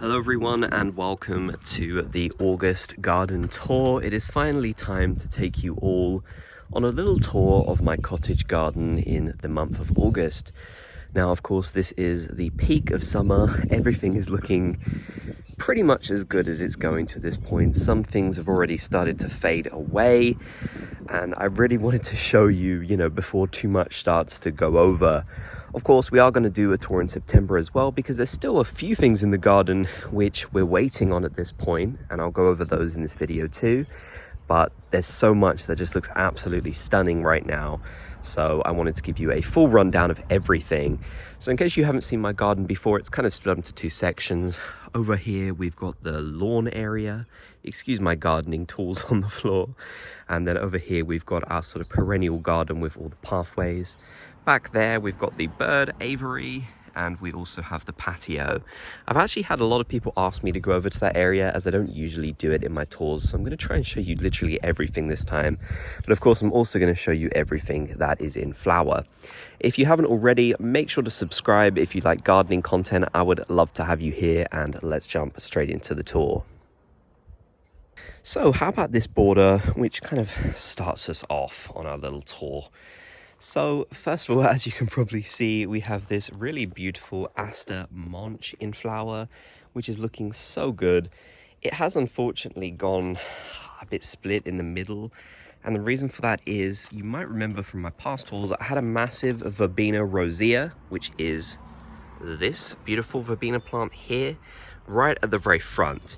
Hello everyone and welcome to the August garden tour. It is finally time to take you all on a little tour of my cottage garden in the month of August. Now of course this is the peak of summer. Everything is looking pretty much as good as it's going to this point. Some things have already started to fade away and I really wanted to show you, before too much starts to go over. Of course, we are going to do a tour in September as well because there's still a few things in the garden which we're waiting on at this point, and I'll go over those in this video too. But there's so much that just looks absolutely stunning right now. So I wanted to give you a full rundown of everything. So in case you haven't seen my garden before, it's kind of split up into two sections. Over here, we've got the lawn area. Excuse my gardening tools on the floor. And then over here, we've got our sort of perennial garden with all the pathways. Back there, we've got the bird aviary, and we also have the patio. I've actually had a lot of people ask me to go over to that area as I don't usually do it in my tours. So I'm going to try and show you literally everything this time. But of course, I'm also going to show you everything that is in flower. If you haven't already, make sure to subscribe if you like gardening content. I would love to have you here, and let's jump straight into the tour. So how about this border, which kind of starts us off on our little tour? So first of all, as you can probably see, we have this really beautiful Aster Monch in flower, which is looking so good. It has unfortunately gone a bit split in the middle, and the reason for that is, you might remember from my past tours, I had a massive Verbena rosea, which is this beautiful verbena plant here, right at the very front.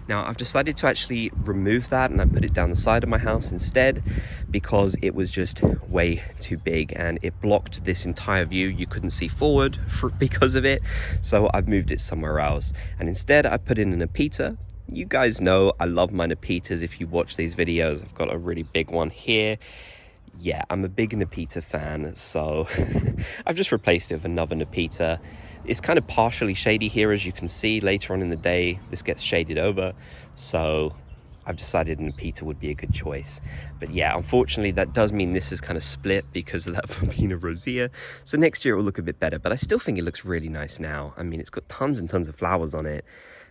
Now I've decided to actually remove that and I put it down the side of my house instead because it was just way too big and it blocked this entire view. You couldn't see forward because of it, so I've moved it somewhere else, and instead I put in an Nepeta. You guys know I love my Nepetas. If you watch these videos, I've got a really big one here. Yeah, I'm a big Nepeta fan, so I've just replaced it with another Nepeta. It's kind of partially shady here, as you can see. Later on in the day, this gets shaded over, so I've decided a Nepeta would be a good choice. But yeah, unfortunately, that does mean this is kind of split because of that Verbena rosea. So next year it will look a bit better, but I still think it looks really nice now. I mean, it's got tons and tons of flowers on it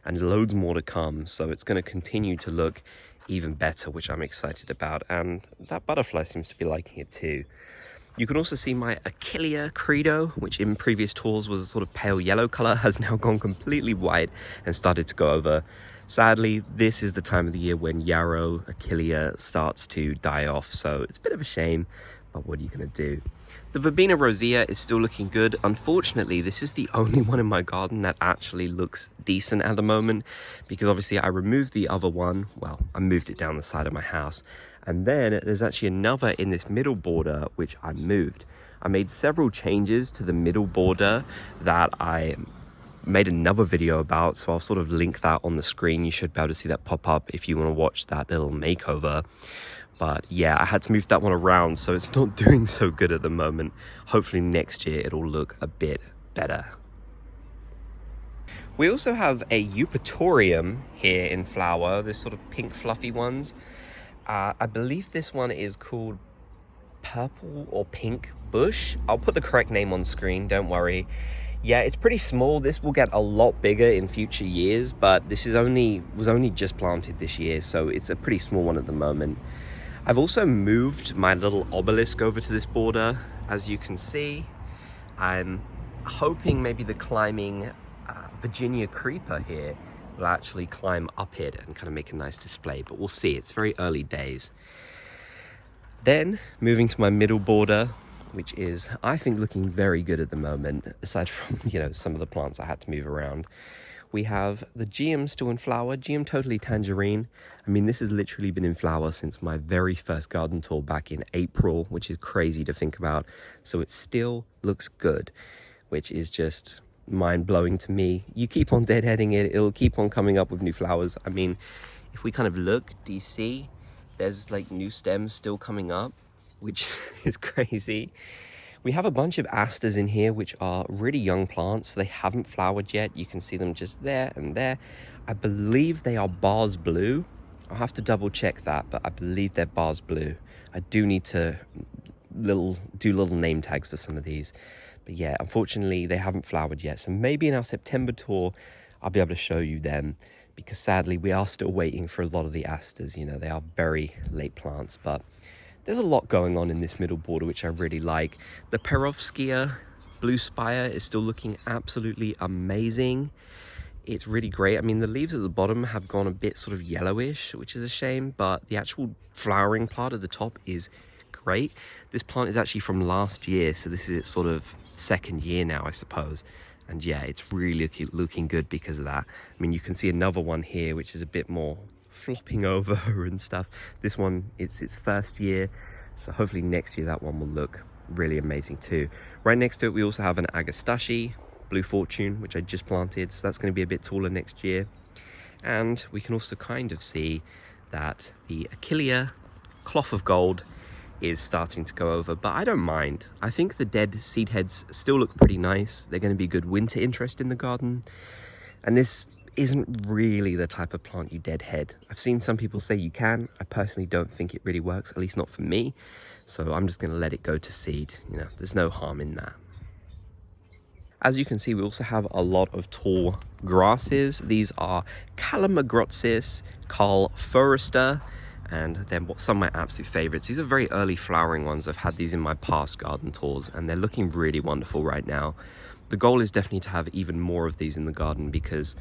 and loads more to come, so it's going to continue to look even better, which I'm excited about, and that butterfly seems to be liking it too. You can also see my Achillea credo, which in previous tours was a sort of pale yellow color, has now gone completely white and started to go over. Sadly, this is the time of the year when yarrow Achillea starts to die off, so it's a bit of a shame, but what are you going to do? The Verbena rosea is still looking good. Unfortunately, this is the only one in my garden that actually looks decent at the moment, because obviously I removed the other one. Well, I moved it down the side of my house. And then there's actually another in this middle border, which I moved. I made several changes to the middle border that I made another video about, so I'll sort of link that on the screen. You should be able to see that pop up if you want to watch that little makeover. But yeah, I had to move that one around, so it's not doing so good at the moment. Hopefully next year it'll look a bit better. We also have a Eupatorium here in flower, this sort of pink fluffy ones. I believe this one is called Purple or Pink Bush. I'll put the correct name on screen, don't worry. Yeah, it's pretty small. This will get a lot bigger in future years, but this was only just planted this year, so it's a pretty small one at the moment. I've also moved my little obelisk over to this border. As you can see, I'm hoping maybe the climbing Virginia creeper here will actually climb up it and kind of make a nice display, but we'll see. It's very early days. Then moving to my middle border, which is, I think, looking very good at the moment, aside from, some of the plants I had to move around. We have the GM still in flower, GM Totally Tangerine. I mean, this has literally been in flower since my very first garden tour back in April, which is crazy to think about. So it still looks good, which is just mind-blowing to me. You keep on deadheading it, it'll keep on coming up with new flowers. I mean, if we kind of look, do you see there's like new stems still coming up, which is crazy. We have a bunch of asters in here, which are really young plants. They haven't flowered yet. You can see them just there and there. I believe they are Bars Blue. I'll have to double check that, but I believe they're Bars Blue. I do need to do little name tags for some of these. But yeah, unfortunately, they haven't flowered yet. So maybe in our September tour, I'll be able to show you them, because sadly we are still waiting for a lot of the asters. You know, they are very late plants, but there's a lot going on in this middle border which I really like. The Perovskia Blue Spire is still looking absolutely amazing. It's really great. I mean, the leaves at the bottom have gone a bit sort of yellowish, which is a shame, but the actual flowering part at the top is great. This plant is actually from last year, so this is its sort of second year now, I suppose. And yeah, it's really looking good because of that. I mean, you can see another one here which is a bit more flopping over and stuff. This one, it's its first year, so hopefully next year that one will look really amazing too. Right next to it we also have an Agastache Blue Fortune, which I just planted, so that's going to be a bit taller next year. And we can also kind of see that the Achillea Cloth of Gold is starting to go over, but I don't mind. I think the dead seed heads still look pretty nice. They're going to be good winter interest in the garden, and this isn't really the type of plant you deadhead. I've seen some people say you can. I personally don't think it really works, at least not for me, so I'm just going to let it go to seed. You know, there's no harm in that. As you can see, we also have a lot of tall grasses. These are Calamagrotsis, Carl Forrester, and then some of my absolute favorites. These are very early flowering ones. I've had these in my past garden tours, and they're looking really wonderful right now. The goal is definitely to have even more of these in the garden because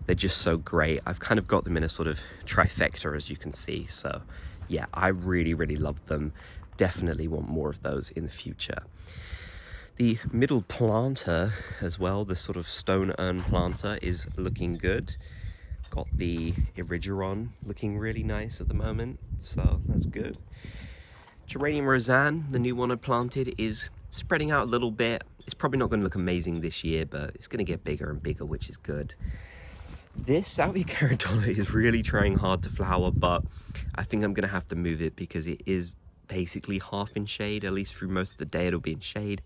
they're just so great. I've kind of got them in a sort of trifecta, as you can see. So yeah, I really love them. Definitely want more of those in the future. The middle planter as well, the sort of stone urn planter, is looking good. Got the Erigeron looking really nice at the moment, so that's good. Geranium Roseanne, the new one I planted, is spreading out a little bit. It's probably not going to look amazing this year, but it's going to get bigger and bigger, which is good. This Salvia Caradonna is really trying hard to flower, but I think I'm going to have to move it because it is basically half in shade. At least through most of the day it'll be in shade.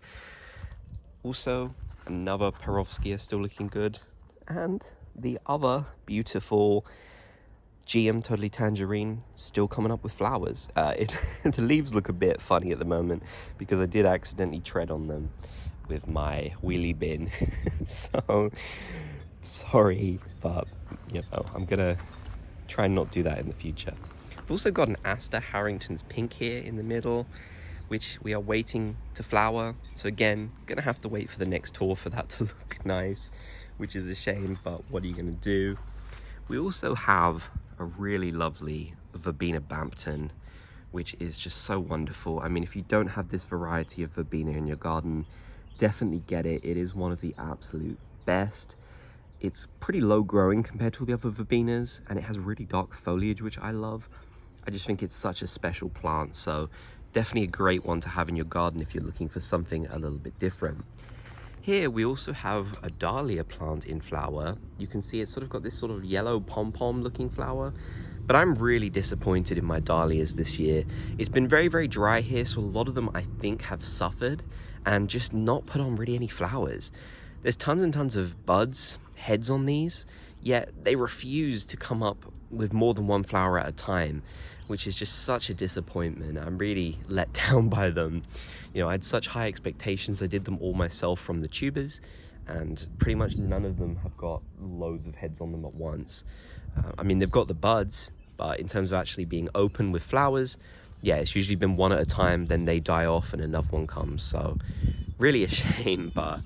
Also, another Perovskia still looking good, and the other beautiful GM Totally Tangerine still coming up with flowers. The leaves look a bit funny at the moment because I did accidentally tread on them with my wheelie bin. So sorry, but you know, I'm gonna try and not do that in the future. I've also got an Aster Harrington's Pink here in the middle, which we are waiting to flower. So again, gonna have to wait for the next tour for that to look nice, which is a shame, but what are you gonna do? We also have a really lovely Verbena Bampton, which is just so wonderful. I mean, if you don't have this variety of verbena in your garden, definitely get it. It is one of the absolute best. It's pretty low growing compared to the other verbenas, and it has really dark foliage, which I love. I just think it's such a special plant, so definitely a great one to have in your garden if you're looking for something a little bit different. Here we also have a dahlia plant in flower. You can see it's sort of got this sort of yellow pom-pom looking flower, but I'm really disappointed in my dahlias this year. It's been very dry here, so a lot of them I think have suffered and just not put on really any flowers. There's tons and tons of buds, heads on these, yet they refuse to come up with more than one flower at a time, which is just such a disappointment. I'm really let down by them. You know, I had such high expectations. I did them all myself from the tubers, and pretty much none of them have got loads of heads on them at once. I mean, they've got the buds, but in terms of actually being open with flowers, yeah, it's usually been one at a time, then they die off and another one comes. So really a shame, but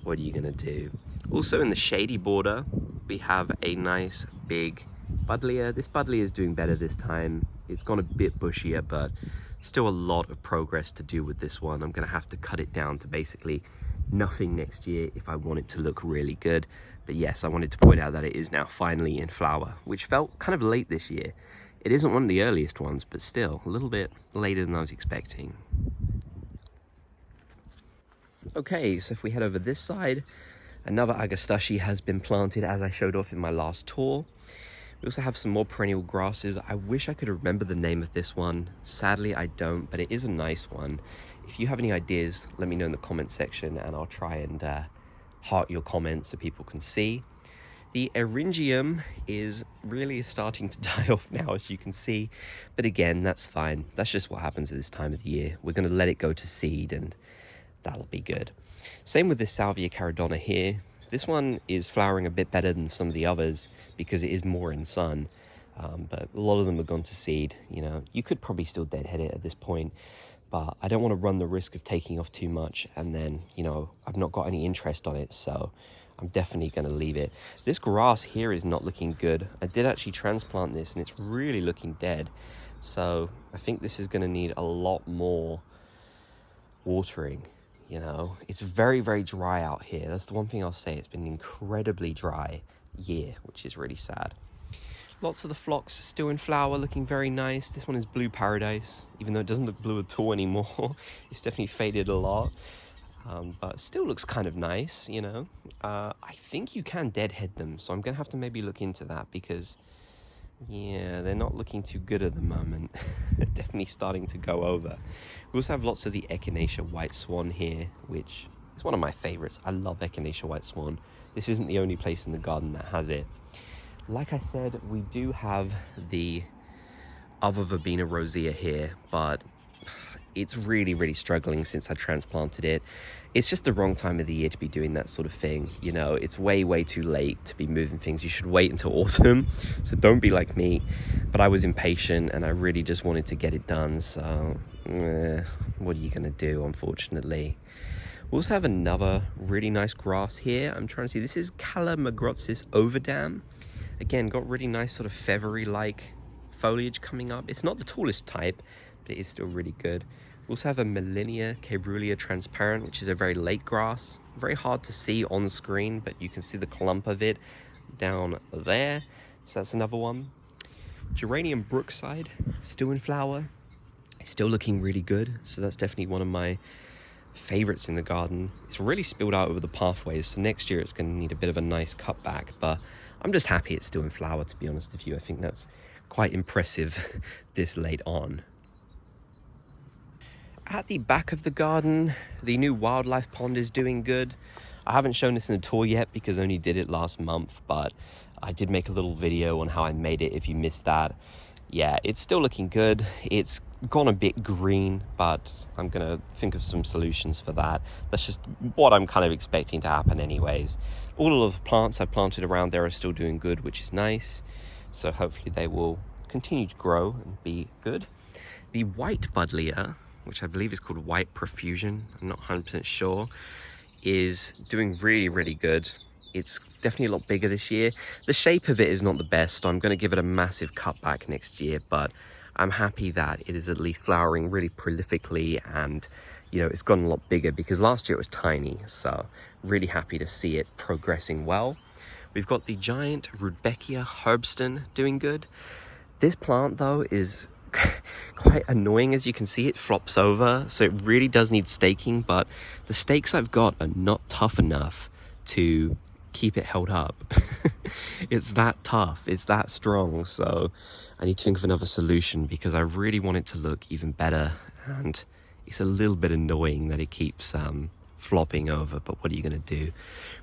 what are you gonna do? Also in the shady border, we have a nice big Buddleia. This Buddleia is doing better this time. It's gone a bit bushier, but still a lot of progress to do with this one. I'm gonna have to cut it down to basically nothing next year if I want it to look really good. But yes, I wanted to point out that it is now finally in flower, which felt kind of late this year. It isn't one of the earliest ones, but still a little bit later than I was expecting. Okay, so if we head over this side, another Agastache has been planted as I showed off in my last tour. We also have some more perennial grasses. I wish I could remember the name of this one. Sadly, I don't, but it is a nice one. If you have any ideas, let me know in the comment section and I'll try and heart your comments so people can see. The Eryngium is really starting to die off now, as you can see. But again, that's fine. That's just what happens at this time of the year. We're going to let it go to seed and that'll be good. Same with this Salvia Caradonna here. This one is flowering a bit better than some of the others because it is more in sun. But a lot of them have gone to seed. You know, you could probably still deadhead it at this point, but I don't want to run the risk of taking off too much and then, you know, I've not got any interest on it, so I'm definitely going to leave it. This grass here is not looking good. I did actually transplant this and it's really looking dead, so I think this is going to need a lot more watering. You know, it's very, very dry out here. That's the one thing I'll say. It's been an incredibly dry year, which is really sad. Lots of the phlox still in flower, looking very nice. This one is Blue Paradise, even though it doesn't look blue at all anymore. It's definitely faded a lot, but still looks kind of nice, you know. I think you can deadhead them, so I'm gonna have to maybe look into that because, yeah, they're not looking too good at the moment. They're definitely starting to go over. We also have lots of the Echinacea White Swan here, which is one of my favorites. I love Echinacea White Swan. This isn't the only place in the garden that has it. Like I said, we do have the other Verbena rosea here, but it's really, really struggling since I transplanted it. It's just the wrong time of the year to be doing that sort of thing. You know, it's way, way too late to be moving things. You should wait until autumn, so don't be like me. But I was impatient and I really just wanted to get it done, so what are you gonna do, unfortunately? We also have another really nice grass here. I'm trying to see, this is Calamagrostis overdam. Again, got really nice sort of feathery-like foliage coming up. It's not the tallest type, but it is still really good. We also have a Millennia Caerulea transparent, which is a very late grass. Very hard to see on screen, but you can see the clump of it down there. So that's another one. Geranium Brookside, still in flower. Still looking really good. So that's definitely one of my favorites in the garden. It's really spilled out over the pathways, so next year it's going to need a bit of a nice cutback, but I'm just happy it's still in flower, to be honest with you. I think that's quite impressive this late on. At the back of the garden, the new wildlife pond is doing good. I haven't shown this in the tour yet because I only did it last month, but I did make a little video on how I made it if you missed that. Yeah, it's still looking good. It's gone a bit green, but I'm gonna think of some solutions for that. That's just what I'm kind of expecting to happen anyways. All of the plants I planted around there are still doing good, which is nice. So hopefully they will continue to grow and be good. The white buddleia, which I believe is called White Profusion, I'm not 100% sure, is doing really, really good. It's definitely a lot bigger this year. The shape of it is not the best, so I'm going to give it a massive cutback next year, but I'm happy that it is at least flowering really prolifically, and you know, it's gotten a lot bigger because last year it was tiny, so really happy to see it progressing well. We've got the giant Rudbeckia Herbston doing good. This plant though is quite annoying. As you can see, it flops over, so it really does need staking, but the stakes I've got are not tough enough to keep it held up. It's that tough, it's that strong, so I need to think of another solution because I really want it to look even better, and it's a little bit annoying that it keeps flopping over, but what are you going to do?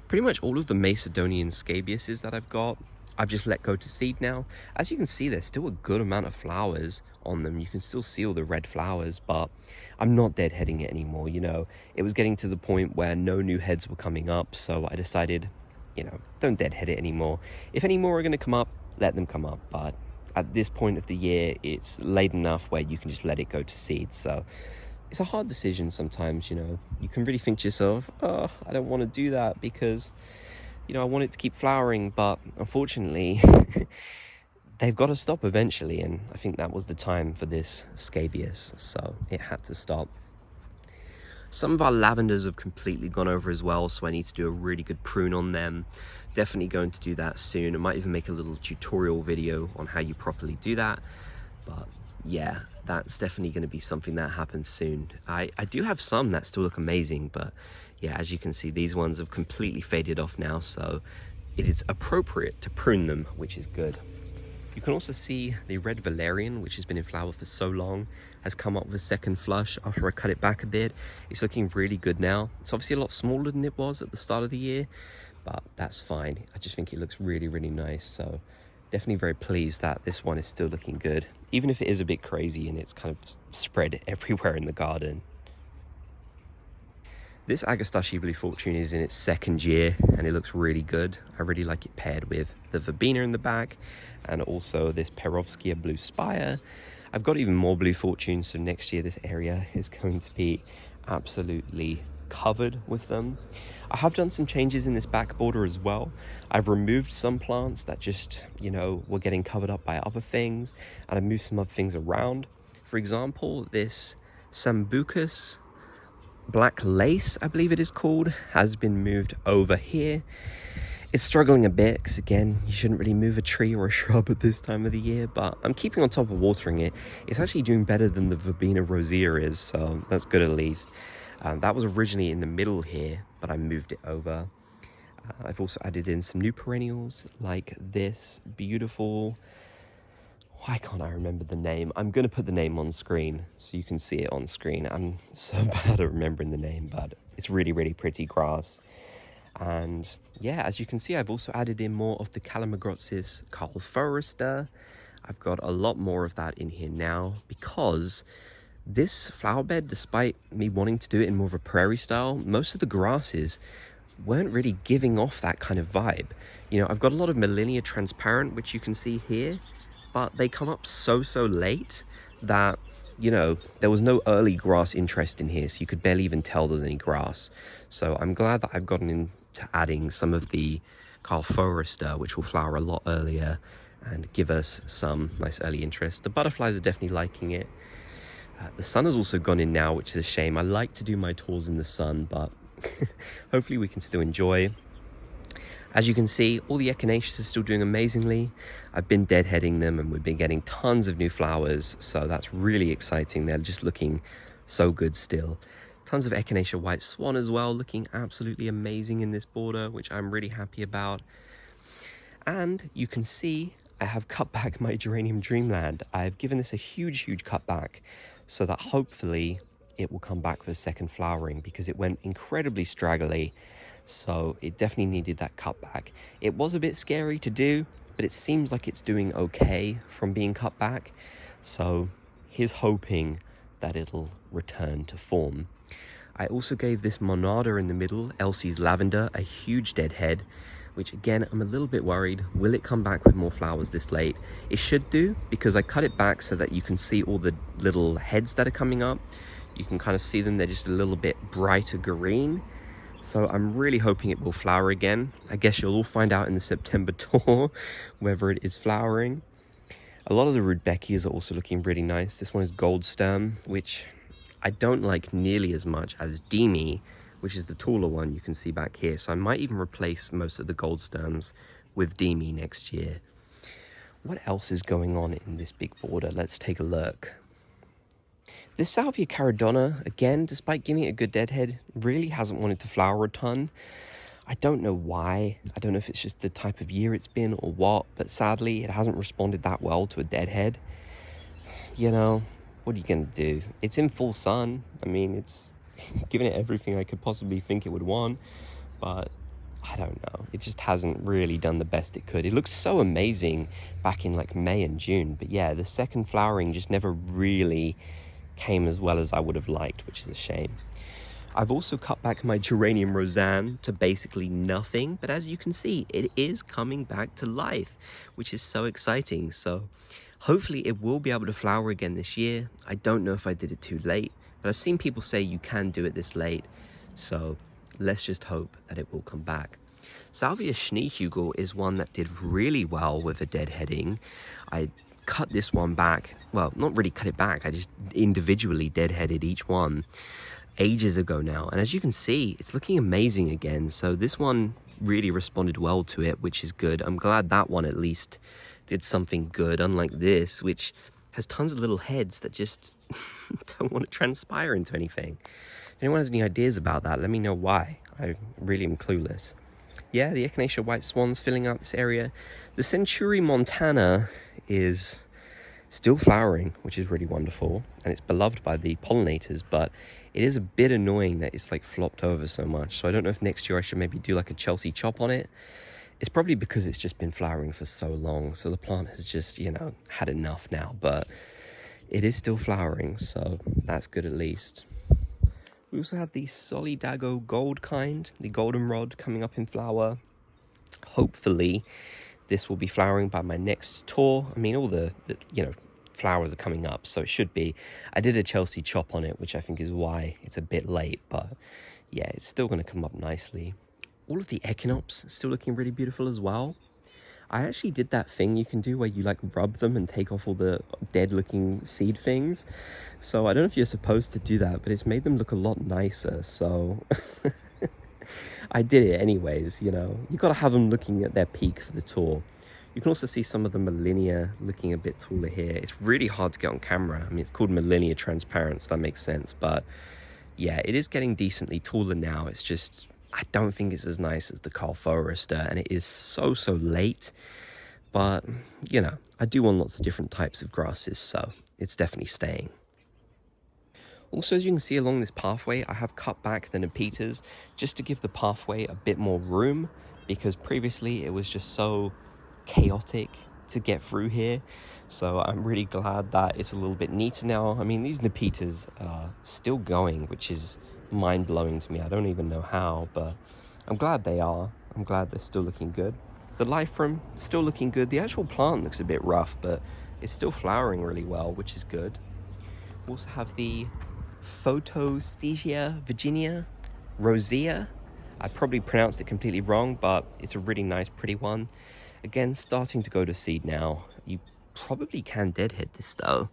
Pretty much all of the Macedonian scabiouses that I've got, I've just let go to seed now. As you can see, there's still a good amount of flowers on them. You can still see all the red flowers, but I'm not deadheading it anymore. You know, it was getting to the point where no new heads were coming up, so I decided, you know, don't deadhead it anymore. If any more are going to come up, let them come up, but at this point of the year, it's late enough where you can just let it go to seed. So it's a hard decision sometimes, you know. You can really think to yourself, oh, I don't want to do that because, you know, I want it to keep flowering, but unfortunately they've got to stop eventually, and I think that was the time for this scabious, so it had to stop. Some of our lavenders have completely gone over as well, so I need to do a really good prune on them. Definitely going to do that soon. I might even make a little tutorial video on how you properly do that, but yeah, that's definitely going to be something that happens soon. I do have some that still look amazing, but yeah, as you can see, these ones have completely faded off now, so it is appropriate to prune them, which is good. You can also see the red valerian, which has been in flower for so long, has come up with a second flush after I cut it back a bit. It's looking really good now. It's obviously a lot smaller than it was at the start of the year, but that's fine. I just think it looks really, really nice, so definitely very pleased that this one is still looking good, even if it is a bit crazy and it's kind of spread everywhere in the garden. This Agastache Blue Fortune is in its second year and it looks really good. I really like it paired with the Verbena in the back and also this Perovskia Blue Spire. I've got even more Blue Fortunes, so next year this area is going to be absolutely covered with them. I have done some changes in this back border as well. I've removed some plants that just, you know, were getting covered up by other things, and I moved some other things around. For example, this Sambucus Black Lace, I believe it is called, has been moved over here. It's struggling a bit because, again, you shouldn't really move a tree or a shrub at this time of the year, but I'm keeping on top of watering it. It's actually doing better than the Verbena rosea is, so that's good at least. That was originally in the middle here, but I moved it over. I've also added in some new perennials like this beautiful... Why can't I remember the name? I'm going to put the name on screen so you can see it on screen. I'm so bad at remembering the name, but it's really, really pretty grass. And yeah, as you can see, I've also added in more of the Calamagrostis Carl Forrester. I've got a lot more of that in here now because this flower bed, despite me wanting to do it in more of a prairie style, most of the grasses weren't really giving off that kind of vibe. You know, I've got a lot of Millennia Transparent, which you can see here, but they come up so late that, you know, there was no early grass interest in here, so you could barely even tell there's any grass. So I'm glad that I've gotten into adding some of the Carl Forrester, which will flower a lot earlier and give us some nice early interest. The butterflies are definitely liking it. The sun has also gone in now, which is a shame. I like to do my tours in the sun, but hopefully we can still enjoy. As you can see, all the Echinaceas are still doing amazingly. I've been deadheading them and we've been getting tons of new flowers, so that's really exciting. They're just looking so good still. Tons of Echinacea White Swan as well, looking absolutely amazing in this border, which I'm really happy about. And you can see I have cut back my Geranium Dreamland. I've given this a huge cutback so that hopefully it will come back for a second flowering, because it went incredibly straggly. So it definitely needed that cutback. It was a bit scary to do, but it seems like it's doing okay from being cut back. So here's hoping that it'll return to form. I also gave this Monarda in the middle, Elsie's Lavender, a huge deadhead, which again, I'm a little bit worried. Will it come back with more flowers this late? It should do, because I cut it back so that you can see all the little heads that are coming up. You can kind of see them, they're just a little bit brighter green. So I'm really hoping it will flower again. I guess you'll all find out in the September tour whether it is flowering. A lot of the Rudbeckias are also looking really nice. This one is Gold Stem, which I don't like nearly as much as Demi, which is the taller one you can see back here. So I might even replace most of the Gold Stems with Demi next year. What else is going on in this big border? Let's take a look. This Salvia Caradonna, again, despite giving it a good deadhead, really hasn't wanted to flower a ton. I don't know why. I don't know if it's just the type of year it's been or what, but sadly, it hasn't responded that well to a deadhead. You know, what are you going to do? It's in full sun. I mean, it's giving it everything I could possibly think it would want, but I don't know. It just hasn't really done the best it could. It looked so amazing back in like May and June, but yeah, the second flowering just never really came as well as I would have liked, which is a shame. I've also cut back my Geranium Roseanne to basically nothing, but as you can see, it is coming back to life, which is so exciting. So hopefully it will be able to flower again this year. I don't know if I did it too late, but I've seen people say you can do it this late, so let's just hope that it will come back. Salvia Schneehugel is one that did really well with a deadheading. I cut this one back, well, not really cut it back, I just individually deadheaded each one ages ago now, and as you can see, it's looking amazing again. So this one really responded well to it, which is good. I'm glad that one at least did something good, unlike this, which has tons of little heads that just don't want to transpire into anything. If anyone has any ideas about that, let me know why. I really am clueless. Yeah, the Echinacea White Swan's filling out this area. The Century Montana is still flowering, which is really wonderful, and it's beloved by the pollinators, but it is a bit annoying that it's like flopped over so much. So I don't know if next year I should maybe do like a Chelsea chop on it. It's probably because it's just been flowering for so long, so the plant has just, you know, had enough now, but it is still flowering, so that's good at least. We also have the Solidago Gold kind, the goldenrod coming up in flower. Hopefully this will be flowering by my next tour. I mean, all the flowers are coming up, so it should be. I did a Chelsea chop on it, which I think is why it's a bit late, but yeah, it's still going to come up nicely. All of the echinops still looking really beautiful as well. I actually did that thing you can do where you like rub them and take off all the dead looking seed things. So I don't know if you're supposed to do that, but it's made them look a lot nicer. So I did it anyways, you know. You got to have them looking at their peak for the tour. You can also see some of the Millennia looking a bit taller here. It's really hard to get on camera. I mean, it's called Millennia Transparent, so that makes sense. But yeah, it is getting decently taller now. It's just, I don't think it's as nice as the Carl Forester, and it is so late. But, you know, I do want lots of different types of grasses, so it's definitely staying. Also, as you can see along this pathway, I have cut back the Nepetas just to give the pathway a bit more room, because previously it was just so chaotic to get through here. So I'm really glad that it's a little bit neater now. I mean, these Nepetas are still going, which is mind-blowing to me. I don't even know how, but I'm glad they are. I'm glad they're still looking good. The Lythrum still looking good. The actual plant looks a bit rough, but it's still flowering really well, which is good. We also have the Photosthesia Virginia Rosea. I probably pronounced it completely wrong, but it's a really nice, pretty one. Again, starting to go to seed now. You probably can deadhead this though,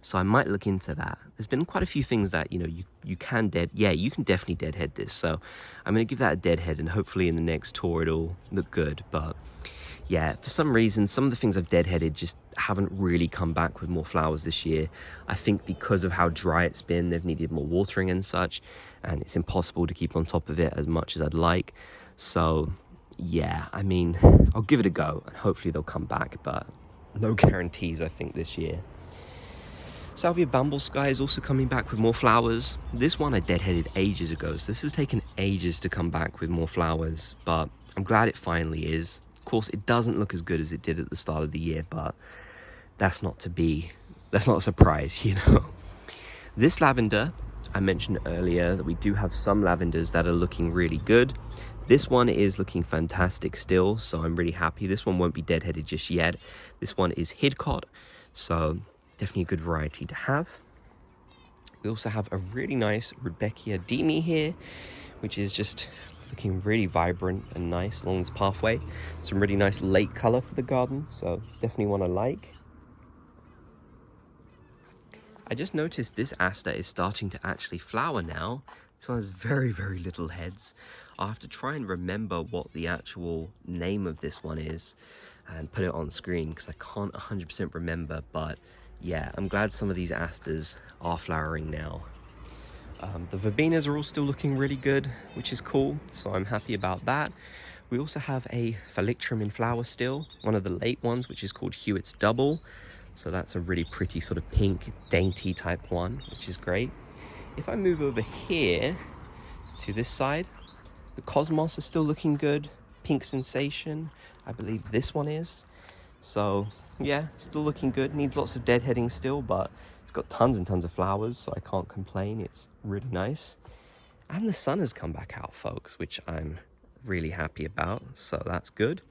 so I might look into that. There's been quite a few things that, you know, you can you can definitely deadhead this, so I'm going to give that a deadhead, and hopefully in the next tour it'll look good. But yeah, for some reason, some of the things I've deadheaded just haven't really come back with more flowers this year. I think because of how dry it's been, they've needed more watering and such, and it's impossible to keep on top of it as much as I'd like. So yeah, I mean, I'll give it a go, and hopefully they'll come back, but no guarantees, I think, this year. Salvia Bamblesky is also coming back with more flowers. This one I deadheaded ages ago, so this has taken ages to come back with more flowers, but I'm glad it finally is. Of course, it doesn't look as good as it did at the start of the year, but that's not a surprise, you know. This lavender, I mentioned earlier that we do have some lavenders that are looking really good. This one is looking fantastic still, so I'm really happy. This one won't be deadheaded just yet. This one is Hidcot, so definitely a good variety to have. We also have a really nice Rudbeckia Demi here, which is just looking really vibrant and nice along this pathway. Some really nice late color for the garden, so definitely one I like. I just noticed this aster is starting to actually flower now. This one has very little heads. I'll have to try and remember what the actual name of this one is and put it on screen, because I can't 100% remember. But yeah, I'm glad some of these asters are flowering now. The verbenas are all still looking really good, which is cool, so I'm happy about that. We also have a Phalictrum in flower still, one of the late ones, which is called Hewitt's Double. So that's a really pretty sort of pink, dainty type one, which is great. If I move over here to this side, the Cosmos is still looking good. Pink Sensation, I believe this one is. So yeah, still looking good. Needs lots of deadheading still, but it's got tons and tons of flowers, so I can't complain. It's really nice. And the sun has come back out, folks, which I'm really happy about, so that's good.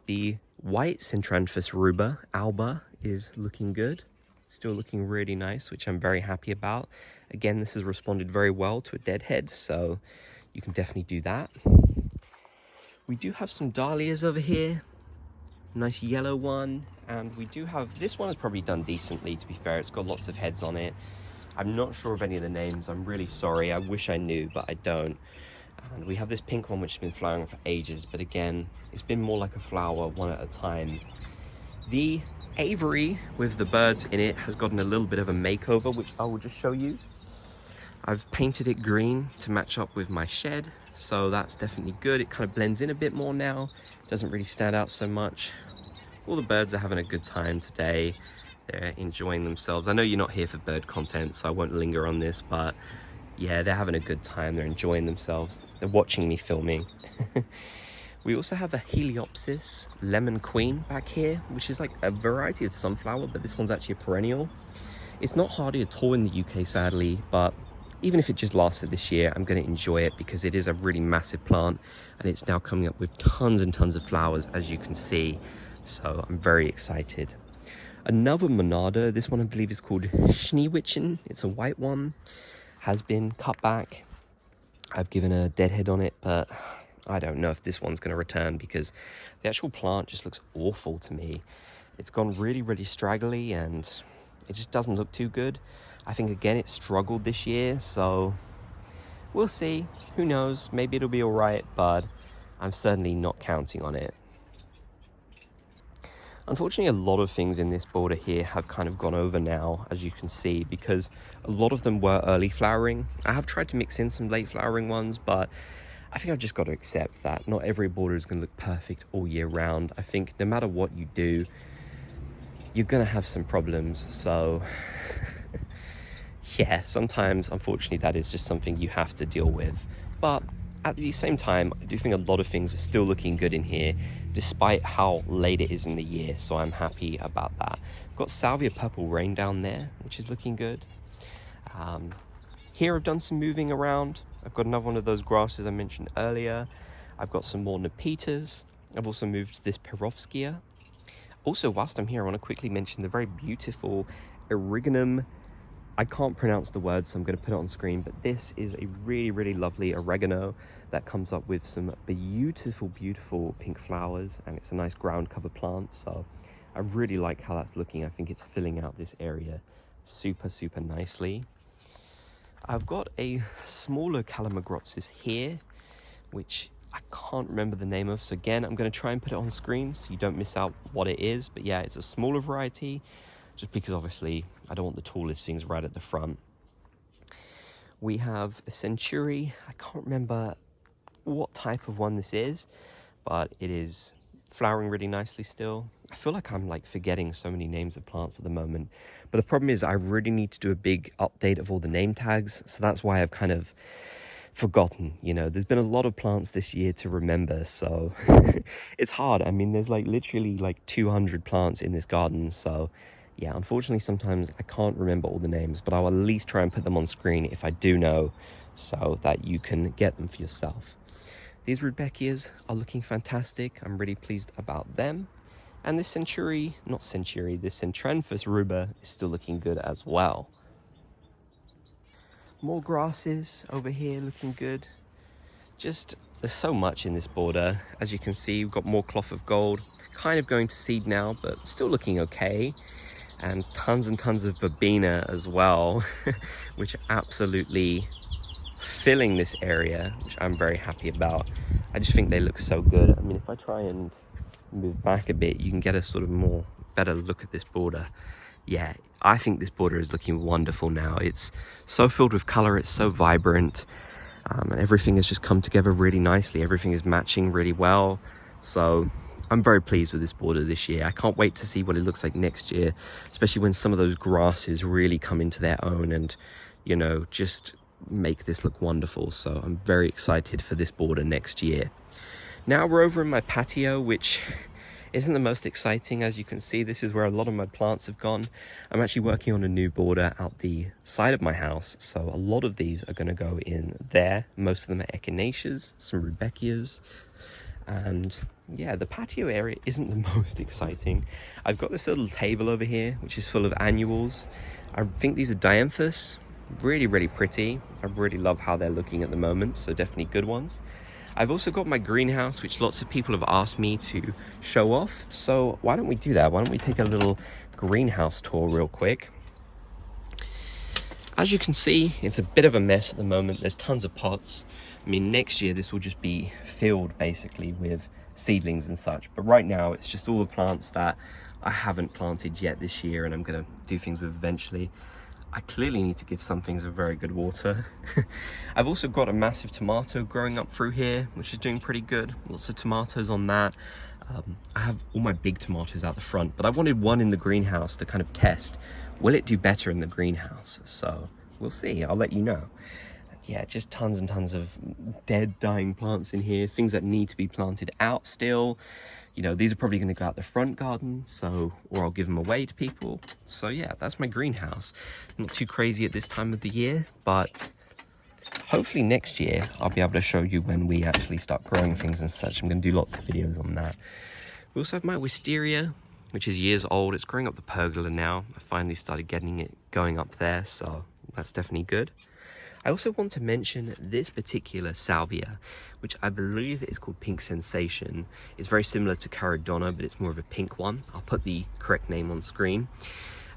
The white Centranthus ruba, Alba, is looking good. Still looking really nice, which I'm very happy about. Again, this has responded very well to a deadhead, so you can definitely do that. We do have some dahlias over here. Nice yellow one, and we do have, this one has probably done decently, to be fair. It's got lots of heads on it. I'm not sure of any of the names. I'm really sorry. I wish I knew, but I don't. And we have this pink one, which has been flowering for ages, but again, it's been more like a flower one at a time. The Avery with the birds in it has gotten a little bit of a makeover, which I will just show you. I've painted it green to match up with my shed, so that's definitely good. It kind of blends in a bit more now. Doesn't really stand out so much. All the birds are having a good time today. They're enjoying themselves. I know you're not here for bird content, so I won't linger on this, but yeah, they're having a good time. They're enjoying themselves. They're watching me filming. We also have a Heliopsis Lemon Queen back here, which is like a variety of sunflower, but this one's actually a perennial. It's not hardy at all in the UK, sadly, but even if it just lasts for this year, I'm going to enjoy it because it is a really massive plant and it's now coming up with tons and tons of flowers, as you can see. So I'm very excited. Another monarda, this one I believe is called Schneewitchen. It's a white one, has been cut back. I've given a deadhead on it, but I don't know if this one's going to return because the actual plant just looks awful to me. It's gone really, really straggly and it just doesn't look too good. I think, again, it struggled this year, so we'll see. Who knows? Maybe it'll be all right, but I'm certainly not counting on it. Unfortunately, a lot of things in this border here have kind of gone over now, as you can see, because a lot of them were early flowering. I have tried to mix in some late flowering ones, but I think I've just got to accept that not every border is going to look perfect all year round. I think no matter what you do, you're going to have some problems. So yeah, sometimes, unfortunately, that is just something you have to deal with. But at the same time, I do think a lot of things are still looking good in here, despite how late it is in the year, so I'm happy about that. I've got Salvia Purple Rain down there, which is looking good. Here I've done some moving around. I've got another one of those grasses I mentioned earlier. I've got some more Nepetas. I've also moved this Perovskia. Also, whilst I'm here, I want to quickly mention the very beautiful Eriganum. I can't pronounce the word, so I'm going to put it on screen, but this is a really, really lovely oregano that comes up with some beautiful, beautiful pink flowers, and it's a nice ground cover plant, so I really like how that's looking. I think it's filling out this area super, super nicely. I've got a smaller Calamagrotsis here, which I can't remember the name of, so again, I'm going to try and put it on screen so you don't miss out what it is, but yeah, it's a smaller variety, just because obviously I don't want the tallest things right at the front. We have a Century. I can't remember what type of one this is, but it is flowering really nicely still. I feel like I'm like forgetting so many names of plants at the moment, but the problem is I really need to do a big update of all the name tags, so that's why I've kind of forgotten. You know, there's been a lot of plants this year to remember, so it's hard. I mean, there's like literally like 200 plants in this garden, so yeah, unfortunately sometimes I can't remember all the names, but I'll at least try and put them on screen if I do know, so that you can get them for yourself. These Rudbeckias are looking fantastic. I'm really pleased about them. And this this Centranthus ruber is still looking good as well. More grasses over here looking good. Just, there's so much in this border. As you can see, we've got more cloth of gold, kind of going to seed now, but still looking okay. And tons of verbena as well, which are absolutely filling this area, which I'm very happy about. I just think they look so good. I mean, if I try and move back a bit, you can get a sort of more better look at this border. Yeah, I think this border is looking wonderful now. It's so filled with color, it's so vibrant, and everything has just come together really nicely. Everything is matching really well, so I'm very pleased with this border this year. I can't wait to see what it looks like next year, especially when some of those grasses really come into their own and, you know, just make this look wonderful. So I'm very excited for this border next year. Now we're over in my patio, which isn't the most exciting. As you can see, this is where a lot of my plants have gone. I'm actually working on a new border out the side of my house, so a lot of these are going to go in there. Most of them are Echinaceas, some Rudbeckias, and yeah, the patio area isn't the most exciting. I've got this little table over here which is full of annuals. I think these are dianthus. Really, really pretty. I really love how they're looking at the moment, so definitely good ones. I've also got my greenhouse, which lots of people have asked me to show off, so why don't we do that? Why don't we take a little greenhouse tour real quick? As you can see, it's a bit of a mess at the moment. There's tons of pots. I mean, next year this will just be filled basically with seedlings and such, but right now it's just all the plants that I haven't planted yet this year and I'm gonna do things with eventually. I clearly need to give some things a very good water. I've also got a massive tomato growing up through here, which is doing pretty good. Lots of tomatoes on that. I have all my big tomatoes out the front, but I wanted one in the greenhouse to kind of test, will it do better in the greenhouse? So we'll see, I'll let you know. Yeah, just tons and tons of dead, dying plants in here, things that need to be planted out still. You know, these are probably going to go out the front garden, so, or I'll give them away to people. So yeah, that's my greenhouse. Not too crazy at this time of the year, but hopefully next year I'll be able to show you when we actually start growing things and such. I'm going to do lots of videos on that. We also have my wisteria, which is years old. It's growing up the pergola now. I finally started getting it going up there, so that's definitely good. I also want to mention this particular salvia, which I believe is called Pink Sensation. It's very similar to Caradonna, but it's more of a pink one. I'll put the correct name on screen.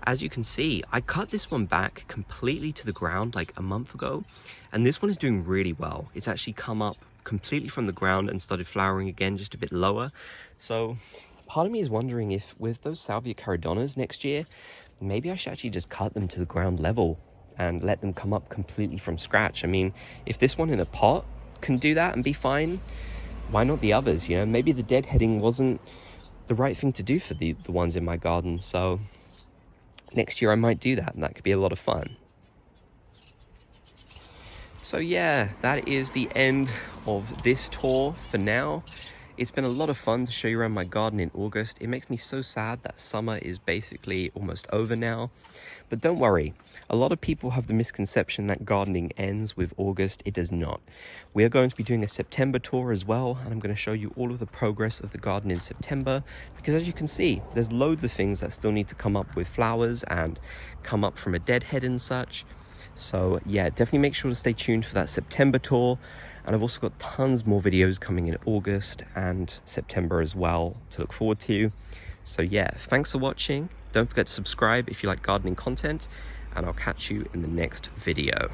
As you can see, I cut this one back completely to the ground like a month ago, and this one is doing really well. It's actually come up completely from the ground and started flowering again just a bit lower. So part of me is wondering if with those Salvia Caradonnas next year, maybe I should actually just cut them to the ground level and let them come up completely from scratch. I mean, if this one in a pot can do that and be fine, why not the others? You know, maybe the deadheading wasn't the right thing to do for the ones in my garden. So next year I might do that, and that could be a lot of fun. So yeah, that is the end of this tour for now. It's been a lot of fun to show you around my garden in August. It makes me so sad that summer is basically almost over now. But don't worry, a lot of people have the misconception that gardening ends with August. It does not. We are going to be doing a September tour as well, and I'm going to show you all of the progress of the garden in September, because as you can see, there's loads of things that still need to come up with flowers and come up from a deadhead and such. So yeah, definitely make sure to stay tuned for that September tour. And I've also got tons more videos coming in August and September as well to look forward to. So yeah, thanks for watching. Don't forget to subscribe if you like gardening content, and I'll catch you in the next video.